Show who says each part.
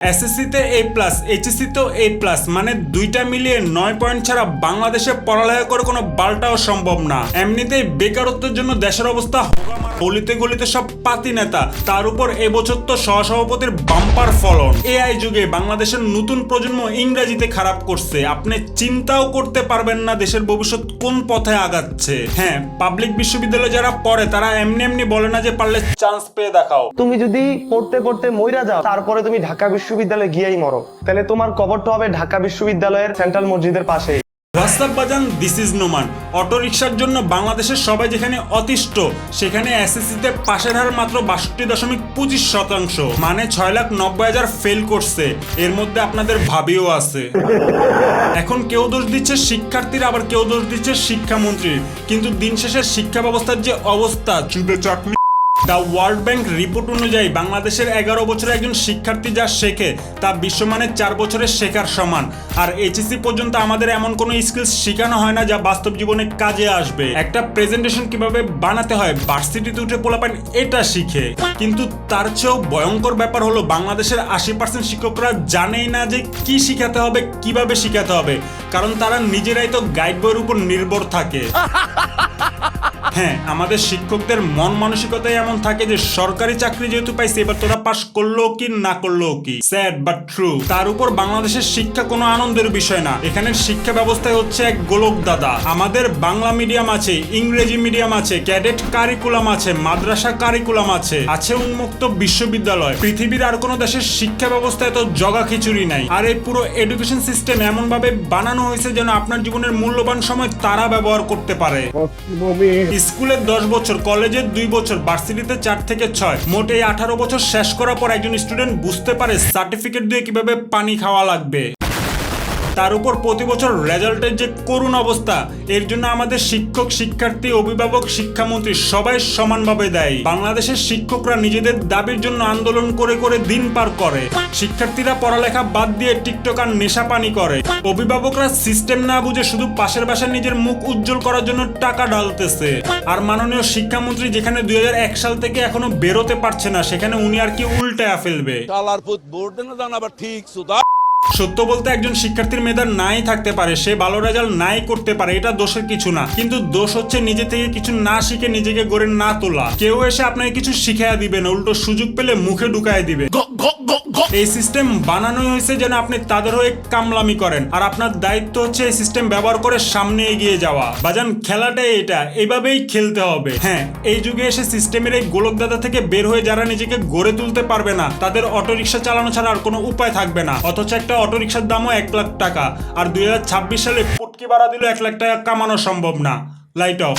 Speaker 1: এসএসসিতে এ প্লাস, এইচএসসিতেও এ প্লাস, মানে দুইটা মিলিয়ে 9 পয়েন্ট ছাড়া বাংলাদেশে পড়ালেখা করে কোনো বালটাও সম্ভব না। এমনিতেই বেকারত্বের জন্য দেশের অবস্থা গলিতে গলিতে সব পাতি নেতা, তার উপর এবছর তো সহসভাপতির বাম্পার ফলন। এআই যুগে বাংলাদেশের নতুন প্রজন্ম ইংরেজিতে খারাপ করছে, আপনি চিন্তাও করতে পারবেন না দেশের ভবিষ্যৎ কোন পথে আগাচ্ছে। হ্যাঁ, পাবলিক বিশ্ববিদ্যালয়ে যারা পড়ে তারা এমনি এমনি বলে না যে পারলে চান্স পেয়ে দেখাও।
Speaker 2: তুমি যদি পড়তে পড়তে মইরা যাও, তারপরে তুমি ঢাকা বিশ্ববিদ্যালয়ে গিয়েই মরো, তাহলে তোমার কবরটা হবে ঢাকা বিশ্ববিদ্যালয়ের সেন্ট্রাল মসজিদের পাশে।
Speaker 1: হোয়াটসঅ্যাপ বাজান, দিস ইজ নোমান। অটো রিক্সার জন্য বাংলাদেশের সবাই যেখানে অতিষ্ঠ, সেখানে এসএসসিতে পাশের হার মাত্র 62.25%, মানে 6,90,000 ফেল করছে। এর মধ্যে আপনাদের ভাবিও আছে। এখন কেউ দোষ দিচ্ছে শিক্ষার্থীরা, আবার কেউ দোষ দিচ্ছে শিক্ষামন্ত্রীর, কিন্তু দিন শেষে শিক্ষা ব্যবস্থার যে অবস্থা, চুদে চাকরি। দ্য ওয়ার্ল্ড ব্যাংক রিপোর্ট অনুযায়ী বাংলাদেশের 11 বছরের একজন শিক্ষার্থী যা শেখে তা বিশ্বমানের 4 বছরের শেখার সমান। আর এইচএসসি পর্যন্ত আমাদের এমন কোনো স্কিলস শেখানো হয় না যা বাস্তব জীবনে কাজে আসবে। একটা প্রেজেন্টেশন কিভাবে বানাতে হয় ভার্সিটিতে উঠে পোলাপান এটা শিখে, কিন্তু তার চেয়েও ভয়ঙ্কর ব্যাপার হলো বাংলাদেশের 80% শিক্ষকরা জানেই না যে কি শিখাতে হবে, কিভাবে শিখাতে হবে, কারণ তারা নিজেরাই তো গাইড বইয়ের উপর নির্ভর থাকে। হ্যাঁ, আমাদের শিক্ষকদের মন মানসিকতাই এমন থাকে যে সরকারি চাকরি যেহেতু পাইছে, এবার তোরা পাস করলেও কি না করলেও কি। Sad but true. তার উপর বাংলাদেশের শিক্ষা কোনো আনন্দের বিষয় না। এখানের শিক্ষা ব্যবস্থায় হচ্ছে এক গোলক দাদা। আমাদের বাংলা মিডিয়াম আছে, ইংরেজি মিডিয়াম আছে, ক্যাডেট কারিকুলাম আছে, মাদ্রাসা কারিকুলাম আছে, আছে উন্মুক্ত বিশ্ববিদ্যালয়। পৃথিবীর আর কোনো দেশের শিক্ষা ব্যবস্থায় তো জগা খিচুড়ি নাই। আর এই পুরো এডুকেশন সিস্টেম এমন ভাবে বানানো হয়েছে যেন আপনার জীবনের মূল্যবান সময় তারা ব্যবহার করতে পারে। স্কুলে 10 বছর, কলেজে 2 বছর, ভার্সিটিতে 4 থেকে 6, মোট এই 18 বছর শেষ করার পর একজন স্টুডেন্ট বুঝতে পারে সার্টিফিকেট দিয়ে কিভাবে পানি খাওয়া লাগবে। তার উপর প্রতি বছর রেজাল্টের যে করুণ অবস্থা, এর জন্য আমাদের শিক্ষক, শিক্ষার্থী, অভিভাবক, শিক্ষামন্ত্রী সবাই সমানভাবে দায়ী। বাংলাদেশের শিক্ষকরা নিজেদের দাবির জন্য আন্দোলন করে করে দিন পার করে, শিক্ষার্থীরা পড়ালেখা বাদ দিয়ে টিকটক আর নেশা পানি করে, অভিভাবকরা সিস্টেম না বুঝে শুধু পাশের বাসায় নিজের মুখ উজ্জ্বল করার জন্য টাকা ঢালতেছে। আর মাননীয় শিক্ষামন্ত্রী যেখানে 2001 সাল থেকে এখনো বেরোতে পারছে না, সেখানে উনি আর কি উল্টায়া ফেলবে। সত্য বলতে একজন শিক্ষার্থীর মেধা নাই থাকতে পারে, সে ভালো রেজাল্ট নাই করতে পারে, এটা দোষের কিছু না, কিন্তু দোষ হচ্ছে নিজে থেকে কিছু না শিখে নিজেকে গড়ে না তোলা। কেউ এসে আপনাকে কিছু শিখাইয়া দিবে না, উল্টো সুযোগ পেলে মুখে ঢুকায় দিবে। এই সিস্টেম বানানোই হয়েছে যেন আপনি তাদের হয়ে কামলামি করেন, আর আপনার দায়িত্ব হচ্ছে এই সিস্টেম ব্যবহার করে সামনে এগিয়ে যাওয়া। বাজান, খেলাটাই এটা, এইভাবেই খেলতে হবে। হ্যাঁ, এই যুগে এসে সিস্টেমের এই গোলকদাদা থেকে বের হয়ে যারা নিজেকে গড়ে তুলতে পারবে না, তাদের অটোরিকশা চালানো ছাড়া আর কোনো উপায় থাকবে না। অথচ একটা অটোরিকশার দামও 1 লাখ টাকা, আর 2026 সালে পুটকি ভাড়া দিল 1 লাখ টাকা কামানো সম্ভব না। Light off.